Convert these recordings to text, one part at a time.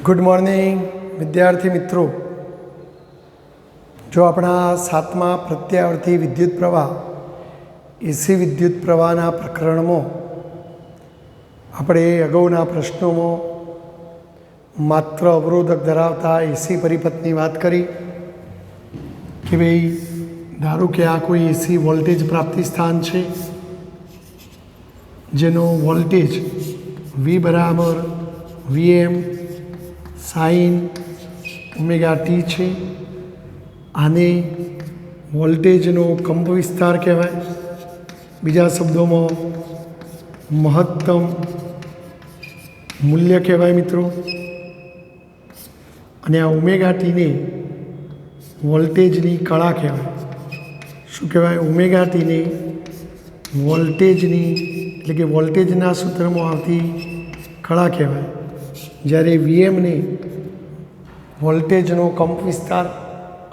Good morning વિદ્યાર્થી મિત્રો। જો આપણા 7મા પ્રત્યાવર્તી વિદ્યુત પ્રવાહ એસી વિદ્યુત પ્રવાહના પ્રકરણમાં આપણે અગાઉના પ્રશ્નોમાં માત્ર અવરોધક ધરાવતા એસી પરિપથની વાત કરી કે ભાઈ ધારો કે આ કોઈ એસી વોલ્ટેજ પ્રાપ્તિ સ્થાન છે જેનો વોલ્ટેજ V બરાબર Vm સાઇન ઓમેગા ટી છે। આને વોલ્ટેજનો કંપ વિસ્તાર કહેવાય, બીજા શબ્દોમાં મહત્તમ મૂલ્ય કહેવાય મિત્રો। અને આ ઓમેગા ટીને વોલ્ટેજની કળા કહેવાય। શું કહેવાય? ઓમેગા ટીને વોલ્ટેજની એટલે કે વોલ્ટેજના સૂત્રમાં આવતી કળા કહેવાય, જ્યારે વીએમને વોલ્ટેજનો કંપ વિસ્તાર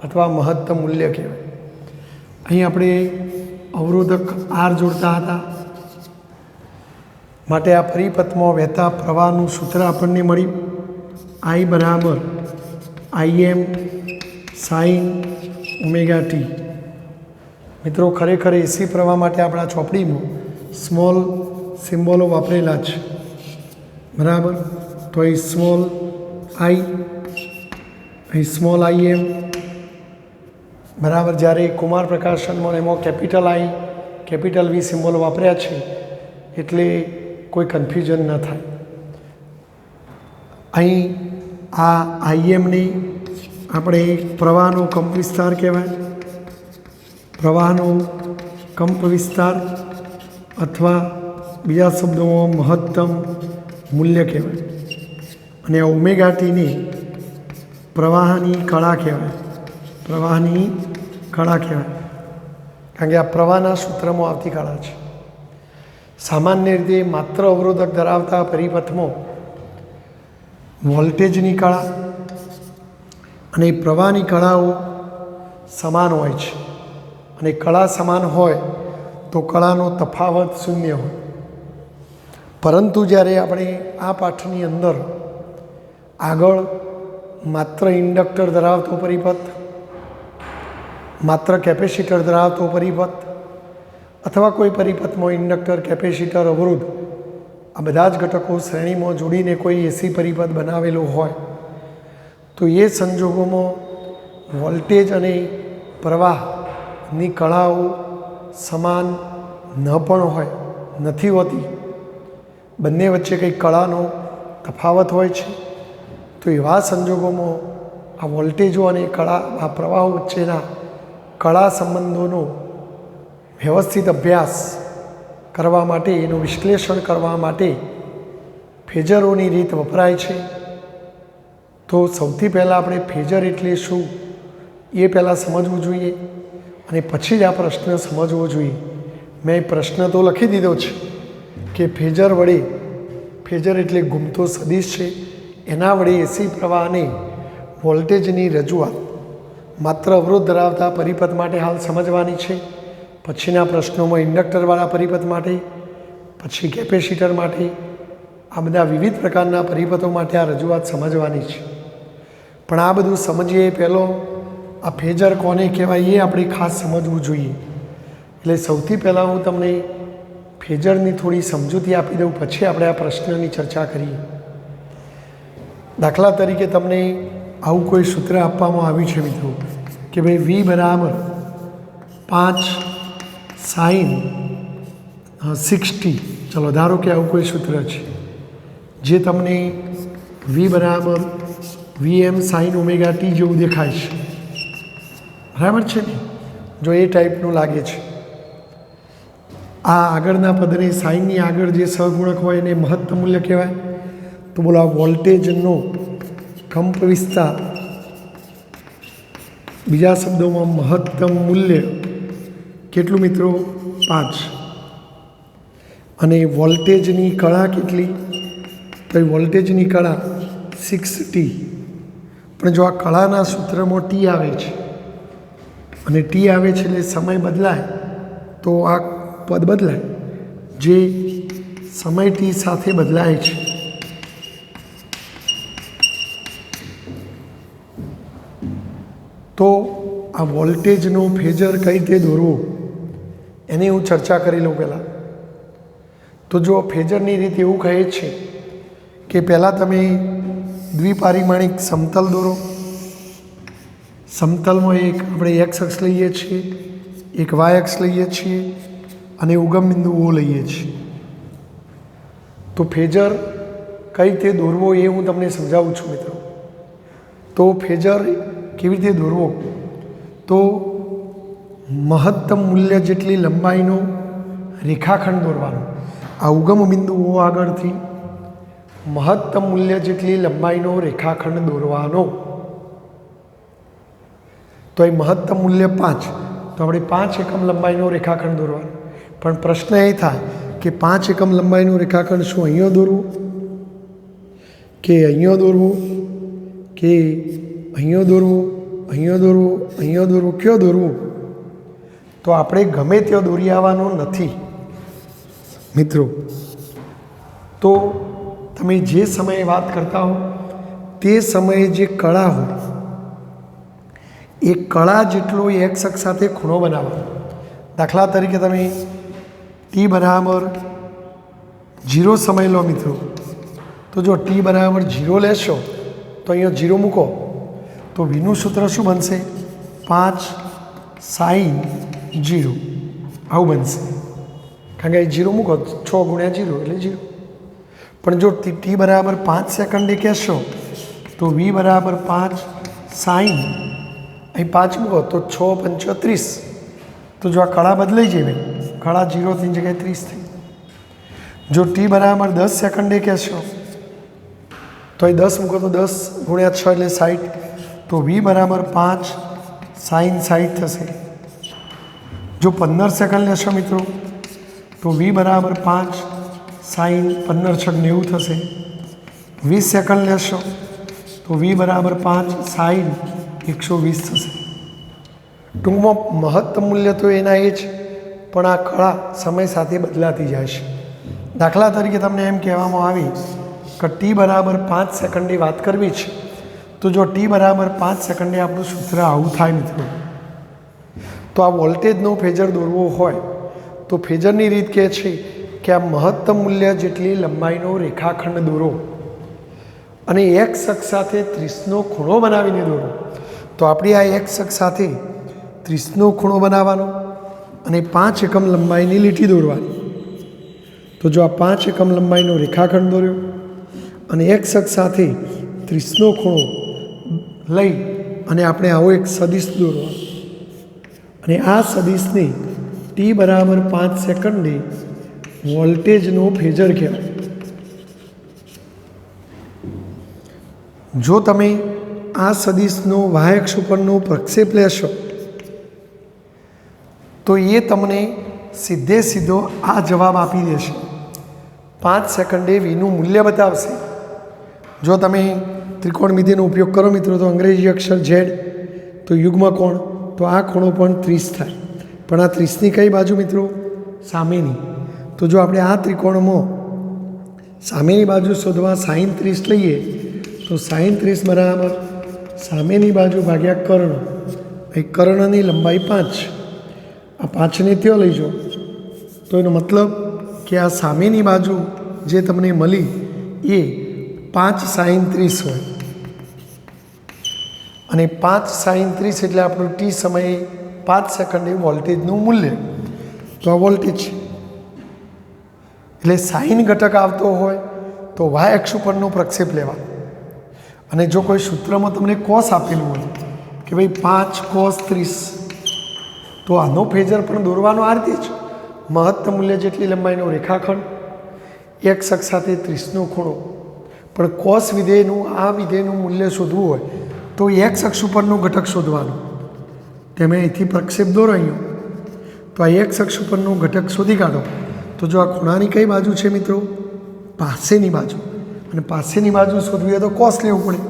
અથવા મહત્તમ મૂલ્ય કહેવાય। અહીં આપણે અવરોધક આર જોડતા હતા, માટે આ પરિપથમાં વહેતા પ્રવાહનું સૂત્ર આપણને મળ્યું I બરાબર Im સાઇન ઓમેગા ટી। મિત્રો ખરેખર એસી પ્રવાહ માટે આપણા ચોપડીમાં સ્મોલ સિમ્બોલો વાપરેલા છે, બરાબર। તો અહીં સ્મોલ આઈ, અહીં સ્મોલ Im, બરાબર। જ્યારે કુમાર પ્રકાશનમાં એમાં કેપિટલ આઈ કેપિટલ વી સિમ્બોલો વાપર્યા છે એટલે કોઈ કન્ફ્યુઝન ન થાય। અહીં આ Imની આપણે પ્રવાહનો કંપ વિસ્તાર કહેવાય, પ્રવાહનો કંપ વિસ્તાર અથવા બીજા શબ્દોમાં મહત્તમ મૂલ્ય કહેવાય। અને આ ઓમેગા ટીની પ્રવાહની કળા કહેવાય, પ્રવાહની કળા કહેવાય, કારણ કે આ પ્રવાહના સૂત્રમાં આવતી કળા છે। સામાન્ય રીતે માત્ર અવરોધક ધરાવતા પરિપથમાં વોલ્ટેજની કળા અને પ્રવાહની કળાઓ સમાન હોય છે, અને કળા સમાન હોય તો કળાનો તફાવત શૂન્ય હોય। પરંતુ જ્યારે આપણે આ પાઠની અંદર આગળ માત્ર ઇન્ડક્ટર ધરાવતો પરિપથ, માત્ર કેપેસિટર ધરાવતો પરિપથ અથવા કોઈ પરિપથમાં ઇન્ડક્ટર, કેપેસિટર, અવરોધ આ બધા જ ઘટકો શ્રેણીમાં જોડીને કોઈ એસી પરિપથ બનાવેલો હોય તો એ સંજોગોમાં વોલ્ટેજ અને પ્રવાહની કળાઓ સમાન ન પણ હોય, નથી હોતી, બંને વચ્ચે કંઈક કળાનો તફાવત હોય છે। તો એવા સંજોગોમાં આ વોલ્ટેજો અને આ પ્રવાહો વચ્ચેના કળા સંબંધોનો વ્યવસ્થિત અભ્યાસ કરવા માટે, એનું વિશ્લેષણ કરવા માટે ફેઝરોની રીત વપરાય છે। તો સૌથી પહેલાં આપણે ફેઝર એટલે શું એ પહેલાં સમજવું જોઈએ અને પછી જ આ પ્રશ્ન સમજવો જોઈએ। મેં પ્રશ્ન તો લખી દીધો છે કે ફેઝર વડે, ફેઝર એટલે ઘૂમતો સદિશ છે, એના વડે એસી પ્રવાહને વોલ્ટેજની રજૂઆત માત્ર અવરોધ ધરાવતા પરિપથ માટે હાલ સમજવાની છે। પછીના પ્રશ્નોમાં ઇન્ડક્ટરવાળા પરિપથ માટે, પછી કેપેસિટર માટે, આ બધા વિવિધ પ્રકારના પરિપથો માટે આ રજૂઆત સમજવાની છે। પણ આ બધું સમજીએ પહેલો આ ફેઝર કોને કહેવાય એ આપણે ખાસ સમજવું જોઈએ। એટલે સૌથી પહેલાં હું તમને ફેઝરની થોડી સમજૂતી આપી દઉં, પછી આપણે આ પ્રશ્નની ચર્ચા કરીએ। દાખલા તરીકે તમને આવું કોઈ સૂત્ર આપવામાં આવ્યું છે મિત્રો કે ભાઈ V બરાબર 5 સાઇન 60। ચલો ધારો કે આવું કોઈ સૂત્ર છે જે તમને V બરાબર Vm સાઇન ઓમેગા ટી જેવું દેખાય છે, બરાબર છે ને? જો એ ટાઈપનું લાગે છે, આ આગળના પદને સાઇનની આગળ જે સહગુણક હોય એને મહત્તમ મૂલ્ય કહેવાય। તો બોલો આ વોલ્ટેજનો કંપ વિસ્તાર, બીજા શબ્દોમાં મહત્તમ મૂલ્ય કેટલું મિત્રો? 5। અને વોલ્ટેજની કળા કેટલી? તો એ વોલ્ટેજની કળા 6T। પણ જો આ કળાના સૂત્રમાં ટી આવે છે અને ટી આવે છે એટલે સમય બદલાય તો આ પદ બદલાય, જે સમય ટી સાથે બદલાય છે। આ વોલ્ટેજનો ફેઝર કઈ રીતે દોરવો એની હું ચર્ચા કરી લઉં પહેલાં. તો જો ફેઝરની રીત એવું કહે છે કે પહેલાં તમે દ્વિપારિમાણિક સમતલ દોરો. સમતલમાં એક આપણે એક્સ અક્ષ લઈએ છીએ, એક વાય અક્ષ લઈએ છીએ અને ઉગમ બિંદુ ઓ લઈએ છીએ. તો ફેઝર કઈ રીતે દોરવો એ હું તમને સમજાવું છું મિત્રો. તો ફેઝર કેવી રીતે દોરવો, તો મહત્તમ મૂલ્ય જેટલી લંબાઈનો રેખાખંડ દોરવાનો. આ ઉગમ બિંદુઓ આગળથી મહત્તમ મૂલ્ય જેટલી લંબાઈનો રેખાખંડ દોરવાનો. તો એ મહત્તમ મૂલ્ય 5, તો આપણે 5 એકમ લંબાઈનો રેખાખંડ દોરવાનો. પણ પ્રશ્ન એ થાય કે 5 એકમ લંબાઈનું રેખાખંડ શું અહીંયા દોરવું કે અહીંયા દોરવું કે અહીંયા દોરવું, અહીંયા દોરવું, અહીંયા દોરવું, કયો દોરવું? તો આપણે ગમે ત્યાં દોરી આવવાનું નથી મિત્રો. તો તમે જે સમયે વાત કરતા હો તે સમયે જે કળા હોય એ કળા જેટલો એક્સ અક્ષ સાથે ખૂણો બનાવવાનો. દાખલા તરીકે તમે ટી બરાબર 0 સમય લો મિત્રો. તો જો ટી બરાબર 0 લેશો તો અહીંયા 0 મૂકો તો વીનું સૂત્ર શું બનશે? 5 sin 0 આવું બનશે. કારણ કે 0 મૂકો 6 ગુણ્યા 0 એટલે 0. પણ જો ટી બરાબર 5 સેકન્ડે કહેશો તો વી બરાબર 5 sin, અહીં 5 મૂકો તો 6 5 30. તો જો આ કળા બદલાઈ જાય, કળા 0 ની જગ્યાએ 30 થઈ. જો ટી બરાબર 10 સેકન્ડે કહેશો તો અહીં 10 મૂકો તો 10 ગુણ્યા 6 એટલે 60. તો વી બરાબર 5 sin 60 થશે. જો 15 સેકન્ડ લેશો મિત્રો તો વી બરાબર 5 sin 15 × 90 થશે. 20 સેકન્ડ લેશો તો વી બરાબર 5 sin 120 થશે. ટૂંકમાં મહત્તમ મૂલ્ય તો એના એ જ, પણ આ કળા સમય સાથે બદલાતી જાય છે. દાખલા તરીકે તમને એમ કહેવામાં આવી કે ટી બરાબર 5 સેકન્ડની વાત કરવી છે, તો જો ટી બરાબર 5 સેકન્ડે આપણું સૂત્ર આવું થાય મિત્રો. તો આ વોલ્ટેજનો ફેઝર દોરવો હોય તો ફેઝરની રીત કહે છે કે આ મહત્તમ મૂલ્ય જેટલી લંબાઈનો રેખાખંડ દોરો અને એક્સ અક્ષ સાથે 30નો ખૂણો બનાવીને દોરો. તો આપણી આ એક્સ અક્ષ સાથે 30નો ખૂણો બનાવવાનો અને 5 એકમ લંબાઈની લીટી દોરવાની. તો જો આ 5 એકમ લંબાઈનો રેખાખંડ દોર્યો અને એક્સ અક્ષ સાથે 30નો ખૂણો લઈ અને આપણે આવો એક સદિશ દોરવાનો અને આ સદિશને ટી બરાબર 5 સેકન્ડે વોલ્ટેજનો ફેઝર કહેવાય. જો તમે આ સદિશનો વાય અક્ષ ઉપરનો પ્રક્ષેપ લેશો તો એ તમને સીધે સીધો આ જવાબ આપી દેશે. 5 સેકન્ડે વીનું મૂલ્ય બતાવશે. જો તમે ત્રિકોણમિતિનો ઉપયોગ કરો મિત્રો તો અંગ્રેજી અક્ષર ઝેડ, તો યુગ્મ કોણ, તો આ ખૂણો પણ 30 થાય. પણ આ 30ની કઈ બાજુ મિત્રો? સામેની. તો જો આપણે આ ત્રિકોણમાં સામેની બાજુ શોધવા sin 30 લઈએ તો sin 30 બરાબર સામેની બાજુ ભાગ્યા કર્ણ. અહીં કર્ણની લંબાઈ 5. આ 5ને ત્યાં લઈ જાઓ તો એનો મતલબ કે આ સામેની બાજુ જે તમને મળી એ 5 sin 30 હોય અને 5 sin 30 એટલે આપણું ટી સમયે 5 સેકન્ડે વોલ્ટેજનું મૂલ્ય. તો આ વોલ્ટેજ છે. એટલે સાઇન ઘટક આવતો હોય તો વાય અક્ષ ઉપરનો પ્રક્ષેપ લેવાનો. અને જો કોઈ સૂત્રમાં તમને કોસ આપેલું હોય કે ભાઈ 5 cos 30, તો આનો ફેઝર પણ દોરવાનો આ રીતે જ. મહત્તમ મૂલ્ય જેટલી લંબાઈનો રેખાખંડ, એક્સ અક્ષ સાથે 30નો ખૂણો. પણ કોસ વિધેયનું આ વિધેયનું મૂલ્ય શોધવું હોય તો એક્સ અક્ષ ઉપરનો ઘટક શોધવાનો. તમે અહીંથી પ્રક્ષેપ દોરો અહીંયા, તો આ એક્સ અક્ષ ઉપરનો ઘટક શોધી કાઢો. તો જો આ ખૂણાની કઈ બાજુ છે મિત્રો? પાસેની બાજુ. અને પાસેની બાજુ શોધવી હોય તો કોસ લેવું પડે.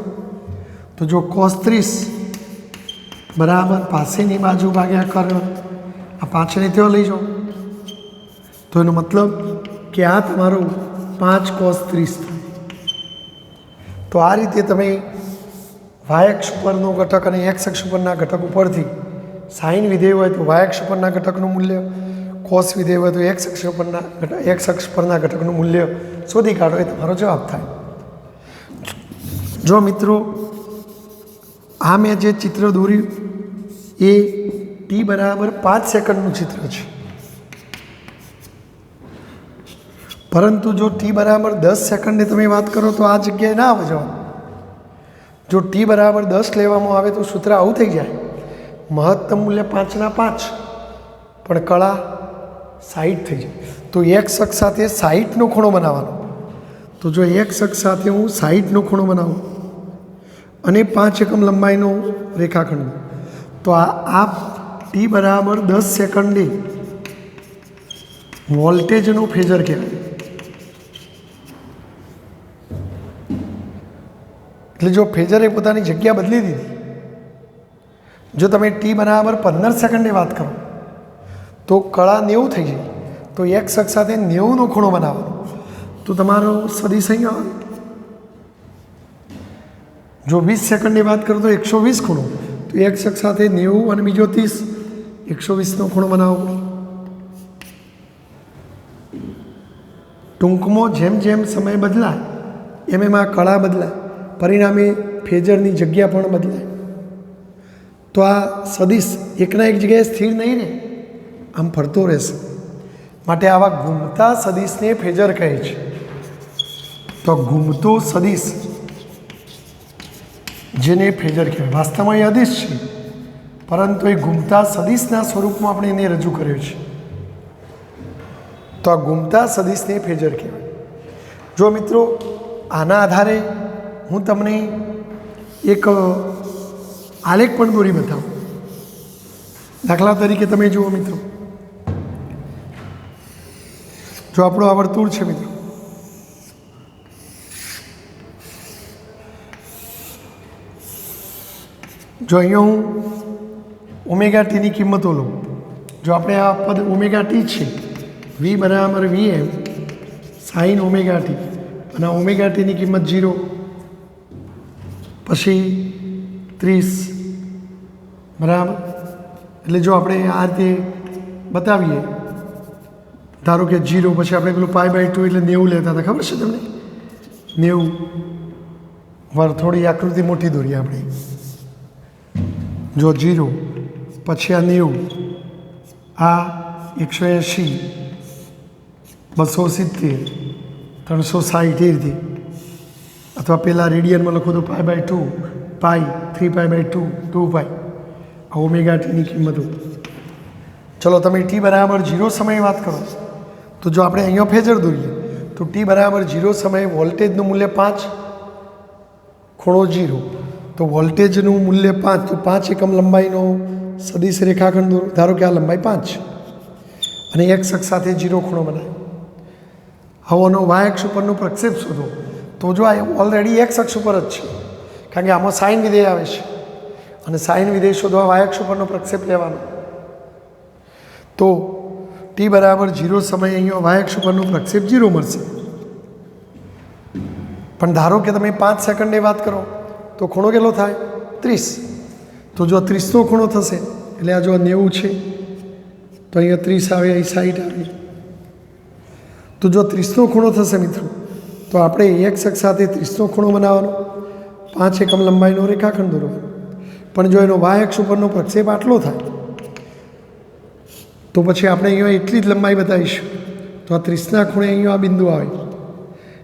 તો જો cos 30 બરાબર પાસેની બાજુ ભાગ્યા કર્ણ. આ 5ને ત્યાં લઈ જાઓ તો એનો મતલબ કે આ તમારું 5 cos 30 થાય. તો આ રીતે તમે વાય અક્ષ ઉપરનો ઘટક અને એક્સ અક્ષ ઉપરના ઘટક ઉપરથી સાઇન વિધેય હોય તો વાય અક્ષ પરના ઘટકનું મૂલ્ય, કોસ વિધેય હોય તો એક્સ અક્ષ પરના ઘટકનું મૂલ્ય શોધી કાઢો, એ તમારો જવાબ થાય. જો મિત્રો આ મેં જે ચિત્ર દોર્યું એ t બરાબર 5 સેકન્ડનું ચિત્ર છે, પરંતુ જો t બરાબર 10 સેકન્ડની તમે વાત કરો તો આ જગ્યાએ ના આવે જવાબ. જો t બરાબર 10 લેવામાં આવે તો સૂત્ર આવું થઈ જાય, મહત્તમ મૂલ્ય 5/5 પણ કળા 60 થઈ જાય. તો એક્સ અક્ષ સાથે 60નો ખૂણો બનાવવાનો. તો જો એક્સ અક્ષ સાથે હું 60નો ખૂણો બનાવું અને 5 એકમ લંબાઈનો રેખાખંડ, તો આ t બરાબર 10 સેકન્ડે વોલ્ટેજનો ફેઝર કહેવાય. એટલે જો ફેઝરે પોતાની જગ્યા બદલી દીધી. જો તમે t બરાબર 15 સેકન્ડે વાત કરો તો કળા 90 થઈ જાય, તો એક્સ અક્ષ સાથે 90નો ખૂણો બનાવવાનો. તો તમારો સદિશ અહીંયા આવે. જો 20 સેકન્ડની વાત કરો તો 120 ખૂણો, તો એક્સ અક્ષ સાથે 90 અને બીજો 30, 120નો ખૂણો બનાવો. ટૂંકમાં જેમ જેમ સમય બદલાય એમ એમ આ કળા બદલાય, પરિણામે ફેઝરની જગ્યા પણ બદલાય. તો આ સદિશ એકના એક જગ્યાએ સ્થિર નહીં રહે, આમ ફરતો રહેશે. માટે આવા ઘૂમતા સદિશને ફેઝર કહે છે. તો ઘૂમતો સદિશ જેને ફેઝર કહેવાય, વાસ્તવમાં એ અદિશ છે, પરંતુ એ ઘૂમતા સદિશના સ્વરૂપમાં આપણે એને રજૂ કર્યો છે. તો આ ઘૂમતા સદિશને ફેઝર કહેવાય. જો મિત્રો આના આધારે હું તમને એક આલેખ પણ દોરી બતાવું. દાખલા તરીકે તમે જુઓ મિત્રો, જો આપણો આ વર્તુળ છે મિત્રો, જો અહીંયા હું ઓમેગા ટીની કિંમતો લઉં, જો આપણે આ પદ ઓમેગા ટી છે, v બરાબર vm સાઇન ઓમેગા ટી, અને ઓમેગા ટીની કિંમત 0, પછી 30 બરાબર. એટલે જો આપણે આ રીતે બતાવીએ, ધારો કે 0, પછી આપણે પેલું π/2 એટલે 90 લેતા હતા, ખબર છે તમને? 90 વાર થોડી આકૃતિ મોટી દોરીએ આપણે. જો 0, પછી આ 90, આ 180, 270, 360 એ રીતે, અથવા પહેલાં રેડિયનમાં લખો તો π/2, π 3π/2, 2π, આ ઓમેગા ટીની કિંમતો. ચલો તમે t બરાબર 0 સમયે વાત કરો, તો જો આપણે અહીંયા ફેઝર દોરીએ તો t બરાબર 0 સમયે વોલ્ટેજનું મૂલ્ય 5, ખૂણો 0, તો વોલ્ટેજનું મૂલ્ય 5, તો 5 એકમ લંબાઈનો સદિશ રેખાખંડ દોરો. ધારો કે આ લંબાઈ 5 અને એક્સ અક્ષ સાથે 0 ખૂણો બનાવે. હવે આનો વાય અક્ષ ઉપરનો પ્રક્ષેપ શોધો. તો જો આ ઓલરેડી એક્સ અક્ષ ઉપર જ છે, કારણ કે આમાં સાઇન વિધેય આવે છે, અને સાઇન વિધેય શોધવા વાય અક્ષ ઉપરનો પ્રક્ષેપ લેવાનો. તો t બરાબર 0 સમયે અહીંયા વાય અક્ષ ઉપરનો પ્રક્ષેપ 0 મળશે. પણ ધારો કે તમે 5 સેકન્ડે વાત કરો તો ખૂણો કેટલો થાય? 30. તો જો 30નો ખૂણો થશે, એટલે આ જો 90 છે તો અહીંયા 30 આવે, અહીં 60 આવે. તો જો 30નો ખૂણો થશે મિત્રો, તો આપણે એક્સ અક્ષ સાથે 30નો ખૂણો બનાવવાનો, 5 એકમ લંબાઈનો રેખાખંડ દોરવાનો. પણ જો એનો વાય અક્ષ ઉપરનો પ્રક્ષેપ આટલો થાય, તો પછી આપણે અહીંયા એટલી જ લંબાઈ બતાવીશું. તો આ 30ના ખૂણે અહીંયા આ બિંદુ આવે,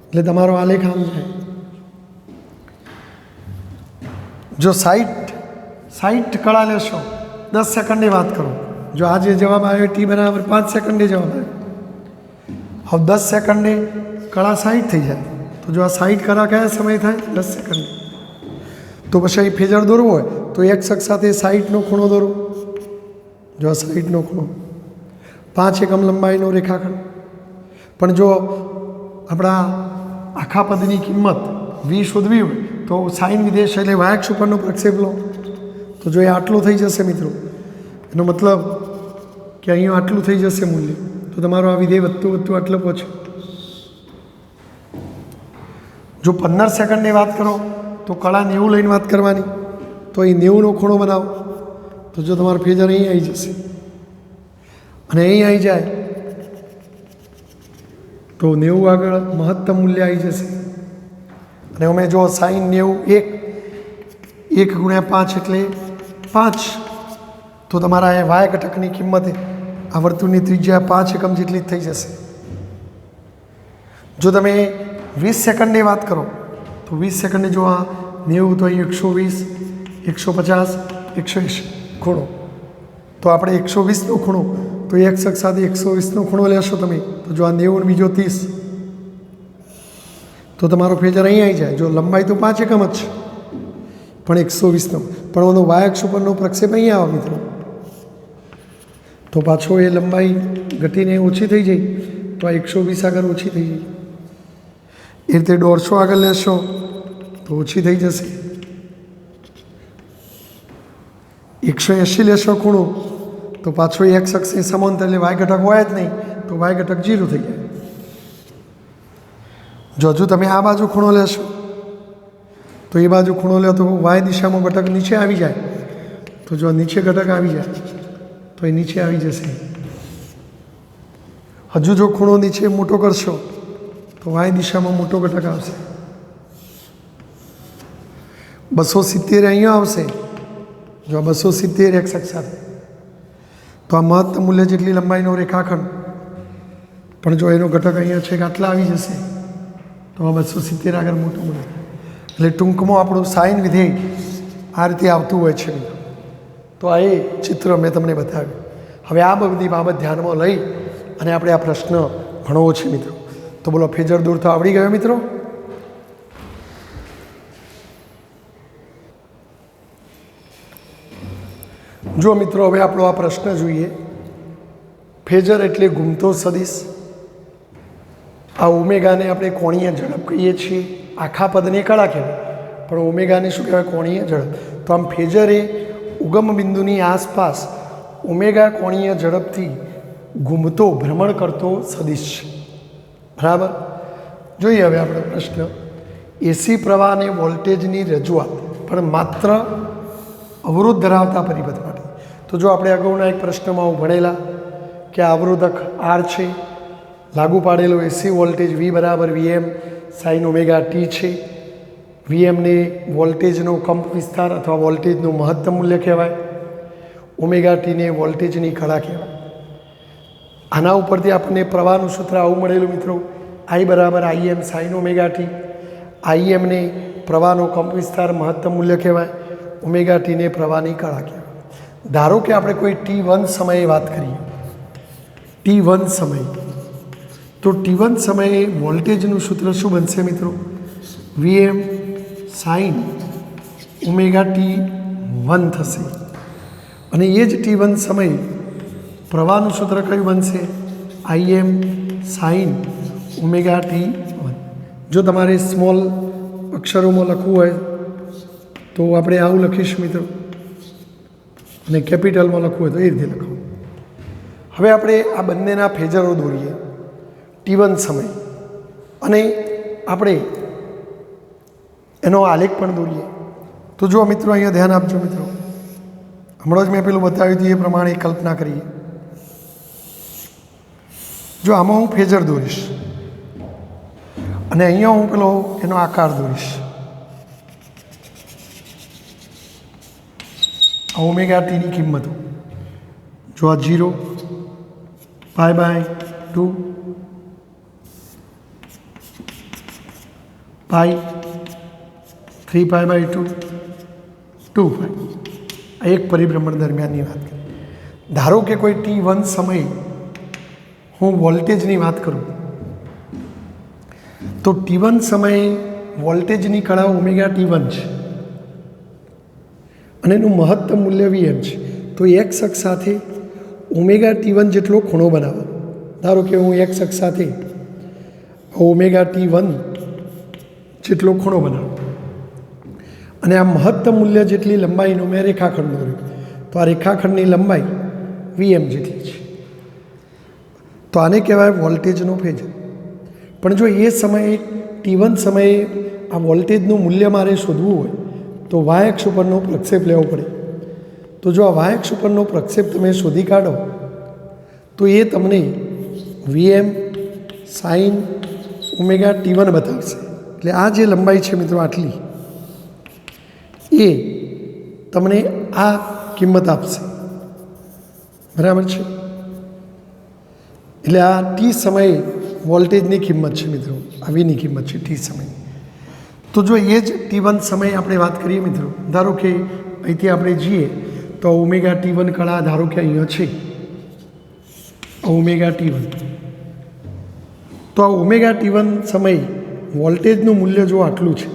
એટલે તમારો આલેખ આમ જાય. જો 60 કળા લેશો, 10 સેકન્ડે વાત કરો, જો આ જે જવાબ આવ્યો t બરાબર 5 સેકન્ડે જવાબ આવ્યો. હવે 10 સેકન્ડે કળા 60 થઈ જાય, તો જો આ 60 કળા કયા સમય થાય? 10 સેકન્ડે. તો પછી અહીં ફેઝર દોરવો હોય તો એક્સ અક્ષ સાથે 60નો ખૂણો દોરો. જો આ 60નો ખૂણો, 5 એકમ લંબાઈનો રેખાખંડ. પણ જો આપણા આખા પદની કિંમત v શોધવી હોય તો સાઇન વિધેય એટલે વાય અક્ષ ઉપરનો પ્રક્ષેપ લો. તો જો એ આટલું થઈ જશે મિત્રો, એનો મતલબ કે અહીંયા આટલું થઈ જશે મૂલ્ય, તો તમારો આ વિધેય વધતું આટલું પહોંચે. જો 15 સેકન્ડની વાત કરો તો કળા 90 લઈને વાત કરવાની, તો એ 90નો ખૂણો બનાવો. તો તો જો તમારું ફેઝર અહીં આવી જશે અને અહીં આવી જાય તો 90 આગળ મહત્તમ મૂલ્ય આવી જશે અને અમે જો સાઈન 90 1 ગુણ્યા 5 એટલે 5 તો તમારા એ વાય ઘટકની કિંમત આ વર્તુળની ત્રિજ્યા 5 એકમ જેટલી જ થઈ જશે. જો તમે 20 સેકન્ડની વાત કરો તો 20 સેકન્ડની જો આ 90 તો અહીં 120 150 180 ખૂણો તો આપણે 120નો ખૂણો તો એક અક્ષ સાથે 120નો ખૂણો લેશો તમે તો જો આ 90 ને બીજો 30 તો તમારો ફેઝર અહીં આવી જાય. જો લંબાઈ તો 5 એકમ જ છે પણ 120નો પણ એનો વાય અક્ષ ઉપરનો પ્રક્ષેપ અહીં આવે મિત્રો તો પાછો એ લંબાઈ ઘટીને ઓછી થઈ જાય તો આ 120 આગળ ઓછી થઈ જાય. એ રીતે 150 આગળ લેશો તો ઓછી થઈ જશે. 180 લેશો ખૂણો તો પાછો એક્સ અક્ષની સમાંતર એટલે વાય ઘટક હોય જ નહીં તો વાય ઘટક 0 થઈ જાય. જો હજુ તમે આ બાજુ ખૂણો લેશો તો એ બાજુ ખૂણો લે તો વાય દિશામાં ઘટક નીચે આવી જાય તો જો નીચે ઘટક આવી જાય તો એ નીચે આવી જશે. હજુ જો ખૂણો નીચે મોટો કરશો તો વાય દિશામાં મોટો ઘટક આવશે. 270 અહીંયા આવશે. જો 270 એક્સ અક્ષ સાથે તો આ મહત્તમ મૂલ્ય જેટલી લંબાઈનો રેખાખંડ પણ જો એનો ઘટક અહીંયા છે કે આટલા આવી જશે તો આ 270 આગળ મોટું મૂલ્ય એટલે ટૂંકમાં આપણું સાઈન વિધેય આ રીતે આવતું હોય છે. તો આ એ ચિત્ર મેં તમને બતાવ્યું. હવે આ બધી બાબત ધ્યાનમાં લઈ અને આપણે આ પ્રશ્ન ભણવો છે મિત્રો. તો બોલો ફેઝર દૂર તો આવડી ગયો મિત્રો. જો મિત્રો હવે આપણો આ પ્રશ્ન જોઈએ. ફેઝર એટલે ઘૂમતો સદિશ. આ ઓમેગાને આપણે કોણીય ઝડપ કહીએ છીએ. આખા પદને કળા કહેવાય પણ ઓમેગાને શું કહેવાય કોણીય ઝડપ. તો આમ ફેઝર એ ઉગમ બિંદુની આસપાસ ઓમેગા કોણીય ઝડપથી ઘૂમતો ભ્રમણ કરતો સદિશ છે. બરાબર. જોઈએ હવે આપણો પ્રશ્ન. એસી પ્રવાહ અને વોલ્ટેજની રજૂઆત પણ માત્ર અવરોધ ધરાવતા પરિપથ માટે. તો જો આપણે અગાઉના એક પ્રશ્નમાં ભણેલા કે અવરોધક આર છે, લાગુ પાડેલો એસી વોલ્ટેજ વી બરાબર વીએમ સાઇન ઓમેગા ટી છે. વીએમને વોલ્ટેજનો કંપ વિસ્તાર અથવા વોલ્ટેજનું મહત્તમ મૂલ્ય કહેવાય. ઓમેગા ટીને વોલ્ટેજની કળા કહેવાય. આના ઉપરથી આપણને પ્રવાહનું સૂત્ર આવું મળેલું મિત્રો. આઈ બરાબર આઈએમ સાઇન ઓમેગા ટી. આઈએમને પ્રવાહનો કંપ વિસ્તાર મહત્તમ મૂલ્ય કહેવાય. ઓમેગા ટીને પ્રવાહની કળા કહેવાય. ધારો કે આપણે કોઈ T1 સમયે વાત કરીએ. T1 સમય તો T1 સમયે વોલ્ટેજનું સૂત્ર શું બનશે મિત્રો? વીએમ સાઇન ઓમેગા T1 થશે. અને એ જ T1 સમયે પ્રવાહનું સૂત્ર કયું બનશે? IM sine omega T1. જો તમારે સ્મોલ અક્ષરોમાં લખવું હોય તો આપણે આવું લખીશું મિત્રો અને કેપિટલમાં લખવું હોય તો એ રીતે લખવું. હવે આપણે આ બંનેના ફેઝરો દોરીએ. T1 સમય અને આપણે એનો આલેખ પણ દોરીએ. તો જો મિત્રો અહીંયા ધ્યાન આપજો મિત્રો. હમણાં જ મેં પેલું બતાવ્યું હતું એ પ્રમાણે કલ્પના કરીએ. જો આમાં હું ફેઝર દોરીશ અને અહીંયા હું પેલો એનો આકાર દોરીશ. આ ઓમેગા ટીની કિંમતો જો આ 0 π/2 પાઈ 3π/2 2π આ એક પરિભ્રમણ દરમિયાનની વાત કરી. ધારો કે કોઈ T1 સમયે હું વોલ્ટેજની વાત કરું તો T1 સમયે વોલ્ટેજની કળા ઓમેગા T1 છે અને એનું મહત્તમ મૂલ્ય વીએમ છે. તો એક્સ અક્ષ સાથે ઓમેગા T1 જેટલો ખૂણો બનાવો. ધારો કે હું એક્સ અક્ષ સાથે ઓમેગા T1 જેટલો ખૂણો બનાવું અને આ મહત્તમ મૂલ્ય જેટલી લંબાઈનો મેં રેખાખંડ દોર્યો. તો આ રેખાખંડની લંબાઈ વીએમ જેટલી છે. તો આને કહેવાય વોલ્ટેજનો ફેઝર. પણ જો એ સમયે T1 સમયે આ વોલ્ટેજનું મૂલ્ય મારે શોધવું હોય તો વાય અક્ષ ઉપરનો પ્રક્ષેપ લેવો પડે. તો જો આ વાય અક્ષ ઉપરનો પ્રક્ષેપ તમે શોધી કાઢો તો એ તમને Vm સાઇન ઓમેગા T1 બતાવશે. એટલે આ જે લંબાઈ છે મિત્રો આટલી એ તમને આ કિંમત આપશે. બરાબર છે. એટલે આ ટી સમયે વોલ્ટેજની કિંમત છે મિત્રો, આ વીની કિંમત છે ટી સમય. તો જો એ જ T1 સમયે આપણે વાત કરીએ મિત્રો, ધારો કે અહીંથી આપણે જઈએ તો ઓમેગા T1 કળા ધારો કે અહીંયા છે ઓમેગા T1. તો આ ઓમેગા T1 સમય વોલ્ટેજનું મૂલ્ય જો આટલું છે,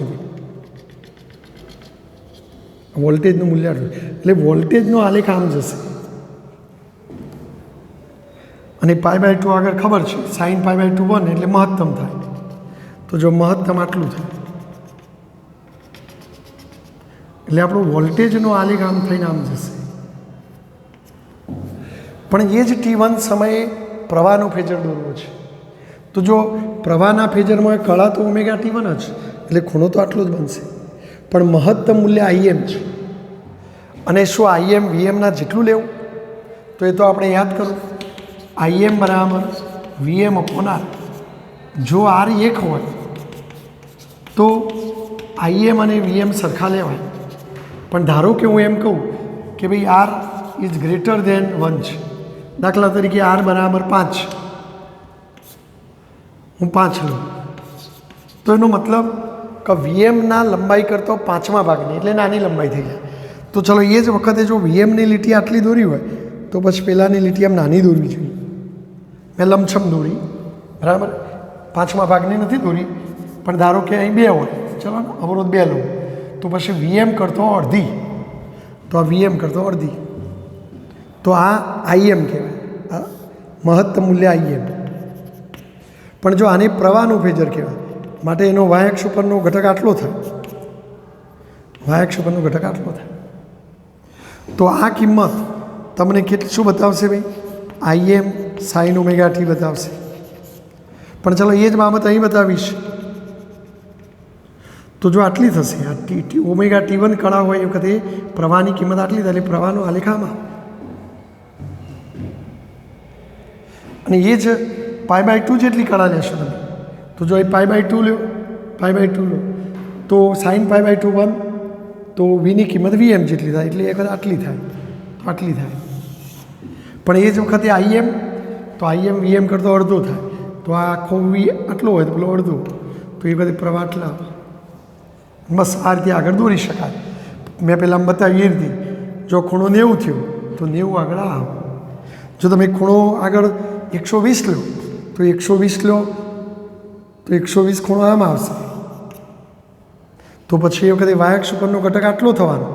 વોલ્ટેજનું મૂલ્ય આટલું, એટલે વોલ્ટેજનો આલેખ આમ જશે અને π/2 આગળ ખબર છે sin π/2 1 એટલે મહત્તમ થાય. તો જો મહત્તમ આટલું થાય એટલે આપણું વોલ્ટેજનો આલેખ આમ થઈને આમ જશે. પણ એ જ T1 સમયે પ્રવાહનો ફેઝર દોરવો છે. તો જો પ્રવાહના ફેઝરમાં કળા તો ઓમેગા T1 જ, એટલે ખૂણો તો આટલો જ બનશે. પણ મહત્તમ મૂલ્ય Im છે. અને શું Im Vmના જેટલું લેવું? તો એ તો આપણે યાદ કરું, Im બરાબર Vm અપોન R. જો R 1 હોય તો Im અને Vm સરખા લેવાય. પણ ધારો કે હું એમ કહું કે ભાઈ R ઇઝ ગ્રેટર દેન 1 છે, દાખલા તરીકે R બરાબર 5, હું 5 લઉં, તો એનો મતલબ કે Vmના લંબાઈ કરતો 5મા ભાગની એટલે નાની લંબાઈ થઈ જાય. તો ચલો એ જ વખતે જો Vmની લીટી આટલી દોરી હોય તો પછી પહેલાંની લીટી આમ નાની દોરવી જોઈએ. મેં લમછમ દોરી, બરાબર, 5મા ભાગની નથી દોરી. પણ ધારો કે અહીં 2 હોય, ચલો અવરોધ 2 લઉં, તો પછી Vm કરતો અડધી, તો આ Vm કરતો અડધી, તો આ Im કહેવાય, આ મહત્તમ મૂલ્ય Im. પણ જો આને પ્રવાહનું ફેઝર કહેવાય માટે એનો વાય અક્ષ ઉપરનો ઘટક આટલો થાય, વાય અક્ષ ઉપરનો ઘટક આટલો થાય. તો આ કિંમત તમને શું બતાવશે ભાઈ? Im સાઇન ઓમેગા T બતાવશે. પણ ચાલો એ જ બાબત અહીં બતાવીશ. તો જો આટલી થશે, આ ઓમેગા T1 કળા હોય એ વખતે પ્રવાહની કિંમત આટલી થાય, એટલે પ્રવાહનો આલેખ આમાં. અને એ જ π/2 જેટલી કળા લેશો તમે, તો જો એ π/2 લો, π/2 લો તો sin π/2 1, તો વીની કિંમત Vm જેટલી થાય, એટલે એ વખત આટલી થાય, તો આટલી થાય. પણ એ જ વખતે Im, તો Im Vm કરતો અડધો થાય, તો આ આખો વી આટલો હોય તો પેલો અડધો, તો એ બધી પ્રવાહ આટલા. બસ આ રીતે આગળ દોરી શકાય. મેં પહેલાં બતાવી એ રીતે, જો ખૂણો 90 થયો તો 90 આગળ આવો. જો તમે ખૂણો આગળ 120 લો તો 120 લો તો 120 ખૂણો આમ આવશે. તો પછી એ વખતે વાય અક્ષ ઉપરનો ઘટક આટલો થવાનો,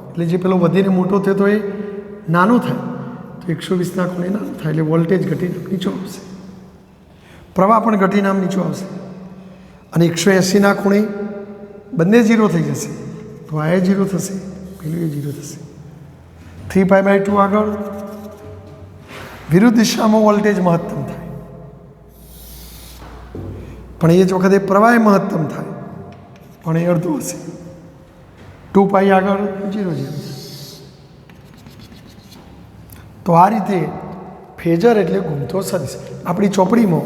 એટલે જે પેલો વધીને મોટો થયો તો એ નાનો થાય, તો 120ના ખૂણે નાનો થાય, એટલે વોલ્ટેજ ઘટીને નીચો આવશે, પ્રવાહ પણ ઘટીને આમ નીચો આવશે. અને 180ના ખૂણે બંને 0 થઈ જશે, તો આ 0 થશે, પેલું એ 0 થશે. 3π/2 આગળ વિરુદ્ધ દિશામાં વોલ્ટેજ મહત્તમ થાય, પણ એ જ વખતે પ્રવાહ મહત્તમ થાય, પણ એ અડધું હશે. 2π આગળ 0 0. તો આ રીતે ફેઝર એટલે ઘૂમતો સદિશ. આપણી ચોપડીમાં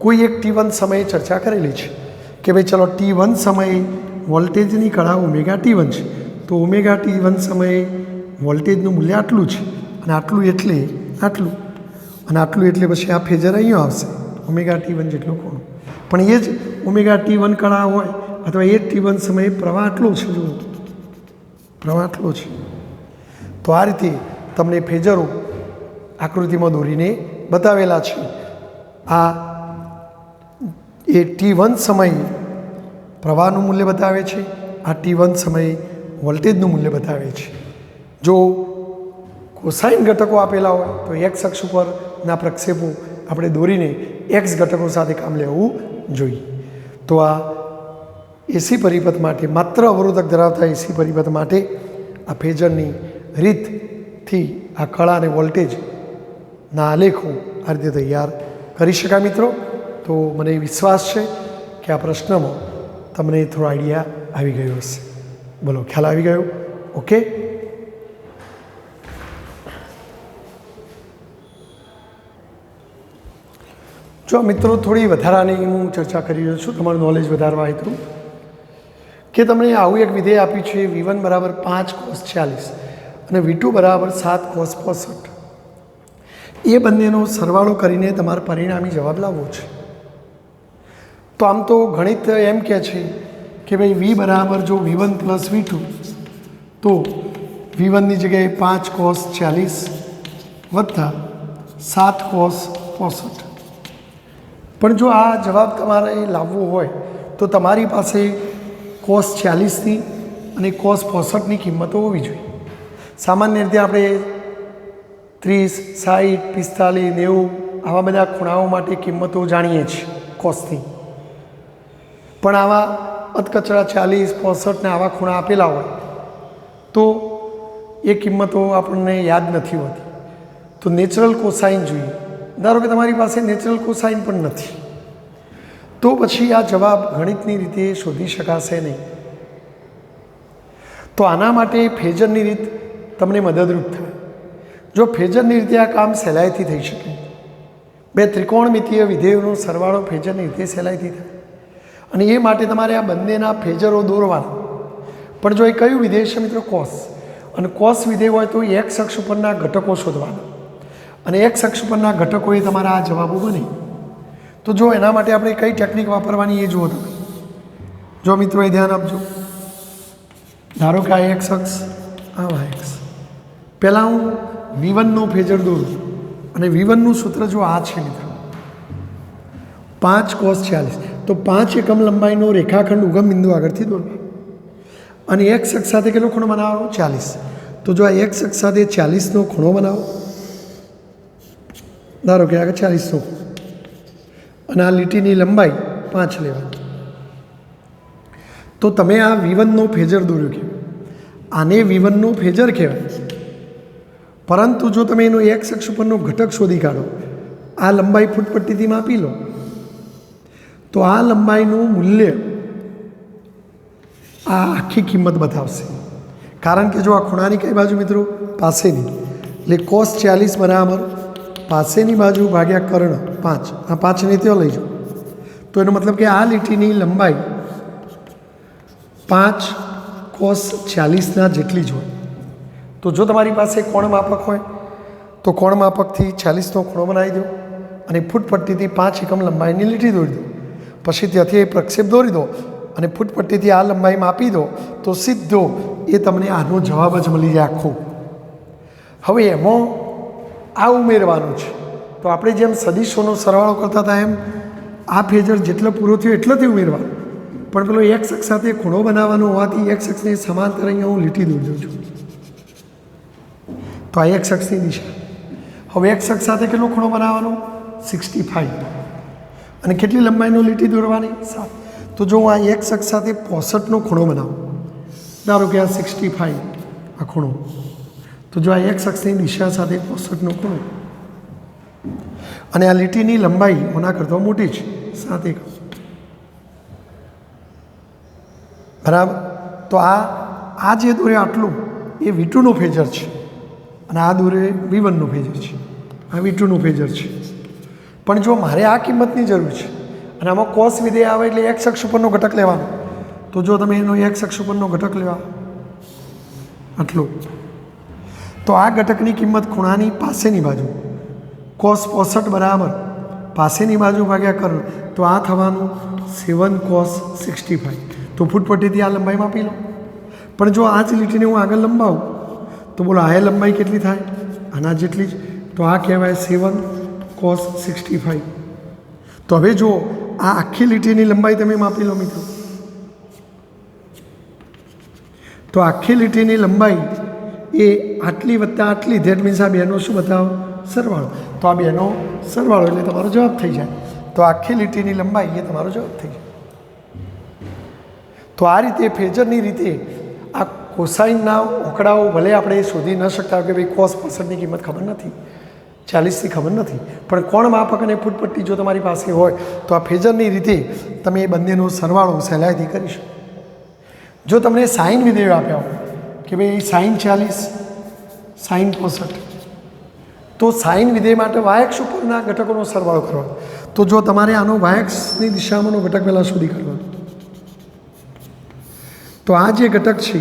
કોઈ એક T1 સમયે ચર્ચા કરેલી છે કે ભાઈ ચલો T1 સમયે વોલ્ટેજની કળા ઓમેગા T1 છે, તો ઓમેગા T1 સમયે વોલ્ટેજનું મૂલ્ય આટલું છે, અને આટલું એટલે આટલું, અને આટલું એટલે પછી આ ફેઝર અહીંયા આવશે ઓમેગા T1 જેટલો ખૂણો. પણ એ જ ઓમેગા T1 કળા હોય અથવા એ T1 સમયે પ્રવાહ આટલો છે, જુઓ પ્રવાહ આટલો છે. તો આ રીતે તમને ફેઝરો આકૃતિમાં દોરીને બતાવેલા છે. આ એ T1 સમયે પ્રવાહનું મૂલ્ય બતાવે છે, આ T1 સમયે વોલ્ટેજનું મૂલ્ય બતાવે છે. જો કોસાઇન ઘટકો આપેલા હોય તો એક્સ અક્ષ ઉપરના પ્રક્ષેપો આપણે દોરીને એક્સ ઘટકો સાથે કામ લેવું જોઈએ. તો આ એસી પરિપથ માટે, માત્ર અવરોધક ધરાવતા એસી પરિપથ માટે આ ફેઝરની રીતથી આ કળા અને વોલ્ટેજના આલેખો આ રીતે તૈયાર કરી શકાય. મિત્રો, તો મને વિશ્વાસ છે કે આ પ્રશ્નમાં તમને થોડો આઈડિયા આવી ગયો હશે. બોલો, ખ્યાલ આવી ગયો? ઓકે. જો મિત્રો થોડી વધારાની હું ચર્ચા કરી રહ્યો છું તમારું નોલેજ વધારવા હેતુ કે તમને આવું એક વિધેય આપ્યું છે v1 બરાબર 5 cos 40 અને v2 બરાબર 7 cos 65 એ બંનેનો સરવાળો કરીને તમારે પરિણામી જવાબ લાવવો છે. તો આમ તો ગણિત એમ કહે છે કે ભાઈ v બરાબર જો v1 પ્લસ v2 તો v1ની જગ્યાએ 5 cos 40 વત્તા 7 cos 65. પણ જો આ જવાબ તમારે લાવવો હોય તો તમારી પાસે cos 40ની અને cos 65ની કિંમતો હોવી જોઈએ. સામાન્ય રીતે આપણે 30, 60, 45, 90 આવા બધા ખૂણાઓ માટે કિંમતો જાણીએ છીએ કોસની. પણ આવા અધકચરા 40, 65 ને આવા ખૂણા આપેલા હોય તો એ કિંમતો આપણને યાદ નથી હોતી. તો નેચરલ કોસાઇન જોઈએ. ધારો કે તમારી પાસે નેચરલ કોસાઇન પણ નથી તો પછી આ જવાબ ગણિતની રીતે શોધી શકાશે નહીં. તો આના માટે ફેઝરની રીત તમને મદદરૂપ થાય. જો ફેઝરની રીતે આ કામ સહેલાઈથી થઈ શકે, બે ત્રિકોણમિતીય વિધેયોનો સરવાળો ફેઝરની રીતે સહેલાઈથી થાય અને એ માટે તમારે આ બંનેના ફેઝરો દોરવાના. પણ જો એ કયું વિધેય છે મિત્રો? કોસ. અને કોસ વિધેય હોય તો એક્સ અક્ષ ઉપરના ઘટકો શોધવાના અને એક્સ અક્ષ ઉપરના ઘટકો એ તમારા આ જવાબો બને. તો જો એના માટે આપણે કઈ ટેકનિક વાપરવાની એ જુઓ તમે. જો મિત્રો એ ધ્યાન આપજો. ધારો કે આ એક્સ અક્ષ, આ એક્સ. પહેલાં હું v1નો ફેઝર દોરું અને v1નું સૂત્ર જો આ છે મિત્રો 5 cos 40 તો 5 એકમ લંબાઈનો રેખાખંડ ઉગમ બિંદુ આગળથી દોરવા અને એક્સ અક્ષ સાથે કેટલો ખૂણો બનાવવાનો? 40. તો જો આ એક્સ અક્ષ સાથે 40નો ખૂણો બનાવો, ધારો કે આગળ 40નો અને આ લીટીની લંબાઈ 5 લેવાની. તો તમે આ v1નો ફેઝર દોર્યો કહેવાય. આને v1નો ફેઝર કહેવાય. પરંતુ જો તમે એનો એક્સ અક્ષ ઉપરનો ઘટક શોધી કાઢો, આ લંબાઈ ફૂટપટ્ટીથી માપી લો તો આ લંબાઈનું મૂલ્ય આ આખી કિંમત બતાવશે. કારણ કે જો આ ખૂણાની કઈ બાજુ મિત્રો? પાસેની. એટલે cos 40 બરાબર પાસેની બાજુ ભાગ્યા કર્ણ 5. આ 5ને ત્યાં લઈ જાઓ તો એનો મતલબ કે આ લીટીની લંબાઈ 5 cos 40ના જેટલી જ હોય. તો જો તમારી પાસે કોણ માપક હોય તો કોણ માપકથી 40નો ખૂણો બનાવી દો અને ફૂટપટ્ટીથી 5 એકમ લંબાઈની લીટી દોરી દો. પછી ત્યાંથી એ પ્રક્ષેપ દોરી દો અને ફૂટપટ્ટીથી આ લંબાઈ માપી દો તો સીધો એ તમને આનો જવાબ જ મળી જાય આખો. હવે એમાં આ ઉમેરવાનું છે. તો આપણે જેમ સદીશોનો સરવાળો કરતા હતા એમ આ ફેઝર જેટલો પૂરો થયો એટલોથી ઉમેરવાનો. પણ પેલો એક્સ અક્ષ સાથે ખૂણો બનાવવાનો હોવાથી એક્સ અક્ષને સમાંતર અહીંયા હું લીટી દોરી દઉં છું. તો આ એક્સ અક્ષની દિશા. હવે એક્સ અક્ષ સાથે કેટલો ખૂણો બનાવવાનો? 65. અને કેટલી લંબાઈનો લીટી દોરવાની? 7. તો જો હું આ એક્સ અક્ષ સાથે 65નો ખૂણો બનાવું, ધારો કે આ 65 આ ખૂણો, તો જો આ એક્સ અક્ષની દિશા સાથે 65નો ખૂણો અને આ લીટીની લંબાઈ ઓના કરતાં મોટી છે 7 એકમ, બરાબર. તો આ જે દોરે આટલું એ v2નો ફેઝર છે અને આ દોરે v1નો ફેઝર છે. આ v2નું ફેઝર છે. પણ જો મારે આ કિંમતની જરૂર છે અને આમાં કોસ વિધેય આવે એટલે એક્સ અક્ષ ઉપરનો ઘટક લેવાનો, તો જો તમે એનો એક્સ અક્ષ ઉપરનો ઘટક લેવા આટલું, તો આ ઘટકની કિંમત ખૂણાની પાસેની બાજુ cos 65 બરાબર પાસેની બાજુ ભાગ્યા કર્ણ, તો આ થવાનું 7 cos 65. તો ફૂટપટ્ટીથી આ લંબાઈ માપી લો. પણ જો આ જ લીટીને હું આગળ લંબાવું તો બોલો આ લંબાઈ કેટલી થાય? આના જેટલી જ. તો આ કહેવાય 7 cos 65. તો હવે જો આ આખી લીટીની લંબાઈ તમે માપી લો મિત્રો, તો આખી લીટીની લંબાઈ એ આટલી વત્તા આટલી, ધેટ મીન્સ આ બેનો શું બતાવો? સરવાળો. તો આ બેનો સરવાળો એટલે તમારો જવાબ થઈ જાય. તો આખી લીટીની લંબાઈ એ તમારો જવાબ થઈ જાય. તો આ રીતે ફેઝરની રીતે આ કોસાઇનના ઓકડાઓ ભલે આપણે શોધી ન શકતા કે ભાઈ cos 65ની કિંમત ખબર નથી, 40ની ખબર નથી, પણ કોણ માપક અને ફૂટપટ્ટી જો તમારી પાસે હોય તો આ ફેઝરની રીતે તમે એ બંનેનો સરવાળો સહેલાઈથી કરી શકો. જો તમને સાઇન વિધેયો આપ્યા હોય કે ભાઈ sin 40 sin 65, તો સાઇન વિધેય માટે y અક્ષ ઉપરના ઘટકોનો સરવાળો કરવાનો. તો જો તમારે આનો વાયએક્સની દિશામાંનો ઘટક પહેલાં શોધી કાઢવાનો, તો આ જે ઘટક છે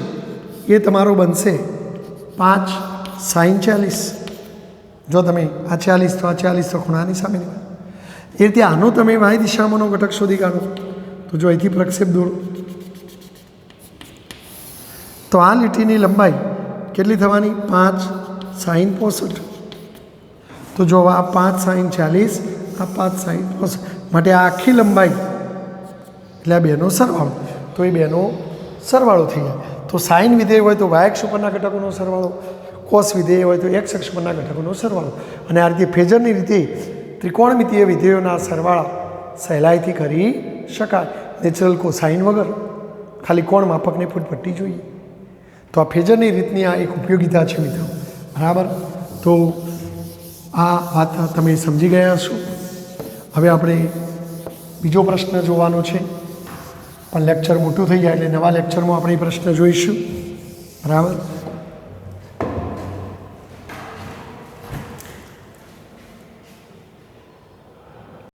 એ તમારો બનશે 5 sin 40. જો તમે આ 40 તો આ 40 તો ખૂણાની સામેની એ રીતે આનો તમે વાય દિશામાંનો ઘટક શોધી કાઢો. તો જો અહીંથી પ્રક્ષેપ દોરો તો આ લીટીની લંબાઈ કેટલી થવાની? 5 sin 65. તો જો આ 5 sin 40, આ 5 sin 65, માટે આ આખી લંબાઈ એટલે આ બેનો સરવાળો, તો એ બેનો સરવાળો થઈ જાય. તો સાઇન વિધેય હોય તો વાયક્ષ ઉપરના ઘટકોનો સરવાળો, કોસ વિધેય હોય તો એક્સ અક્ષ પરના ઘટકોનો સરવાળો. અને આ રીતે ફેઝરની રીતે ત્રિકોણમિતીય વિધેયોના સરવાળા સહેલાઈથી કરી શકાય, નેચરલ કોસાઇન વગર, ખાલી કોણ માપકને ફૂટપટ્ટી જોઈએ. તો આ ફેઝરની રીતની આ એક ઉપયોગિતા છે મિત્રો. બરાબર, તો આ વાત તમે સમજી ગયા છો. હવે આપણે બીજો પ્રશ્ન જોવાનો છે, પણ લેક્ચર મોટું થઈ જાય એટલે નવા લેક્ચરમાં આપણે પ્રશ્ન જોઈશું. બરાબર.